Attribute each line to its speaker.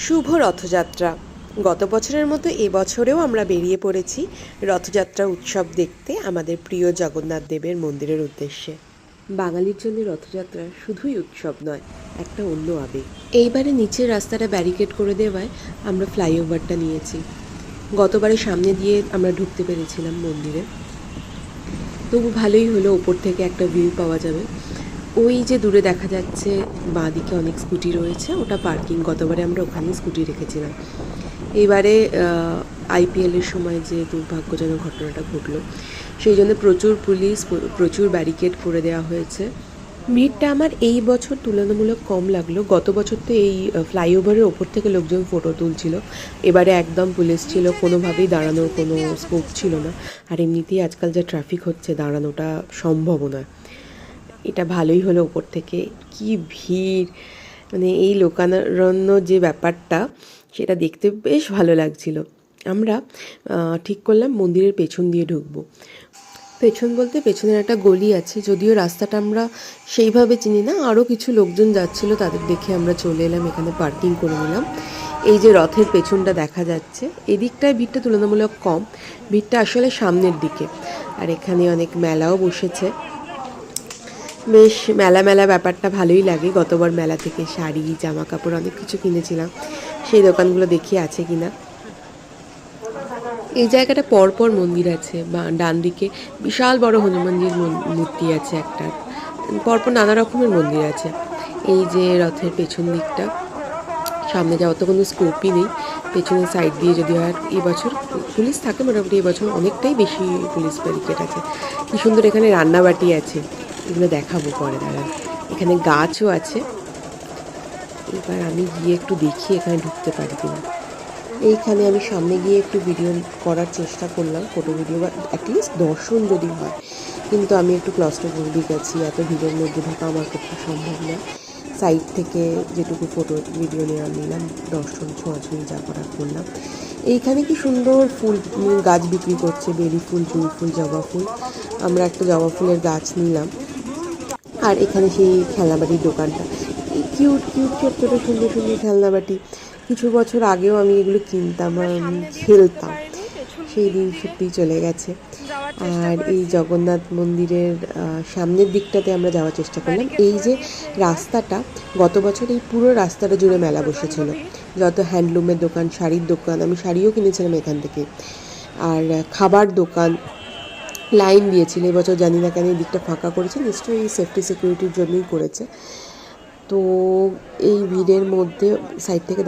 Speaker 1: শুভ রথযাত্রা। গত বছরের মতো এবছরেও আমরা বেরিয়ে পড়েছি রথযাত্রা উৎসব দেখতে আমাদের প্রিয় জগন্নাথ দেবের মন্দিরের উদ্দেশ্যে। বাঙালির জন্য রথযাত্রা শুধুই উৎসব নয়, একটা অন্য আবেগ। এইবারে নিচের রাস্তাটা ব্যারিকেড করে দেওয়ায় আমরা ফ্লাইওভারটা নিয়েছি। গতবারে সামনে দিয়ে আমরা ঢুকতে পেরেছিলাম মন্দিরে, তবু ভালোই হলো, ওপর থেকে একটা ভিউ পাওয়া যাবে। ওই যে দূরে দেখা যাচ্ছে বাঁ দিকে অনেক স্কুটি রয়েছে, ওটা পার্কিং। গতবারে আমরা ওখানেই স্কুটি রেখেছিলাম। এবারে আইপিএলের সময় যে দুর্ভাগ্যজনক ঘটনাটা ঘটলো, সেই জন্য প্রচুর পুলিশ, প্রচুর ব্যারিকেড করে দেওয়া হয়েছে। ভিড়টা আমার এই বছর তুলনামূলক কম লাগলো। গত বছর তো এই ফ্লাইওভারের ওপর থেকে লোকজন ফটো তুলছিল, এবারে একদম পুলিশ ছিল, কোনোভাবেই দাঁড়ানোর কোনো স্কোপ ছিল না। আর এমনিতেই আজকাল যা ট্রাফিক হচ্ছে, দাঁড়ানোটা সম্ভব নয়। এটা ভালোই হলো, ওপর থেকে কি ভিড়, মানে এই লোকারণ্য যে ব্যাপারটা, সেটা দেখতে বেশ ভালো লাগছিল। আমরা ঠিক করলাম মন্দিরের পেছন দিয়ে ঢুকবো। পেছন বলতে পেছনের একটা গলি আছে, যদিও রাস্তাটা আমরা সেইভাবে চিনি না। আরও কিছু লোকজন যাচ্ছিল, তাদের দেখে আমরা চলে এলাম, এখানে পার্কিং করে নিলাম। এই যে রথের পেছনটা দেখা যাচ্ছে, এদিকটায় ভিড়টা তুলনামূলক কম, ভিড়টা আসলে সামনের দিকে। আর এখানে অনেক মেলাও বসেছে, বেশ মেলা মেলা ব্যাপারটা ভালোই লাগে। গতবার মেলা থেকে শাড়ি, জামা কাপড় অনেক কিছু কিনেছিলাম, সেই দোকানগুলো দেখি আছে কিনা। এই জায়গাটা পরপর মন্দির আছে, বা ডান দিকে বিশাল বড় হনুমানজির মূর্তি আছে একটা, পরপর নানা রকমের মন্দির আছে। এই যে রথের পেছন দিকটা, সামনে যাওয়ার তো কোনো স্কোপই নেই, পেছনের সাইড দিয়ে যদি আর এবছর পুলিশ থাকে, মোটামুটি এবছর অনেকটাই বেশি পুলিশ ব্যারিকেড আছে। কী সুন্দর এখানে রান্নাবাটি আছে, এগুলো দেখাবো পরে, দাঁড়ান। এখানে গাছও আছে। এবার আমি গিয়ে একটু দেখি এখানে ঢুকতে পারি কিনা। এইখানে আমি সামনে গিয়ে একটু ভিডিও করার চেষ্টা করলাম, ফটো ভিডিও, বা অ্যাটলিস্ট দর্শন যদি হয়। কিন্তু আমি একটু ক্লস্ট্রোফোবিক আছি, এত ভিডিওর মধ্যে ঢোকা আমার পক্ষে সম্ভব না। সাইড থেকে যেটুকু ফটো ভিডিও নেওয়া নিলাম, দর্শন ছোঁয়াছুঁয়ি যা করার করলাম। এইখানে কি সুন্দর ফুল গাছ বিক্রি করছে, বেলি ফুল, জুঁই ফুল, জবা ফুল। আমরা একটা জবা ফুলের গাছ নিলাম। আর এখানে সেই খেলনাবাটির দোকানটা, কিউট কিউট ছোট্ট ছোটো সুন্দর সুন্দর খেলনাবাটি। কিছু বছর আগেও আমি এগুলো কিনতাম আর খেলতাম, সেই দিন সত্যিই চলে গেছে। আর এই জগন্নাথ মন্দিরের সামনের দিকটাতে আমরা যাওয়ার চেষ্টা করলাম। এই যে রাস্তাটা, গত বছর এই পুরো রাস্তাটা জুড়ে মেলা বসেছিল, যত হ্যান্ডলুমের দোকান, শাড়ির দোকান, আমি শাড়িও কিনেছিলাম এখান থেকে, আর খাবার দোকান লাইন দিয়েছিল। এবছর জানি না কেন এই দিকটা ফাঁকা করেছে, নিশ্চয়ই এই সেফটি সিকিউরিটির জন্যই করেছে। তো এই ভিড়ের মধ্যে সাইড থেকে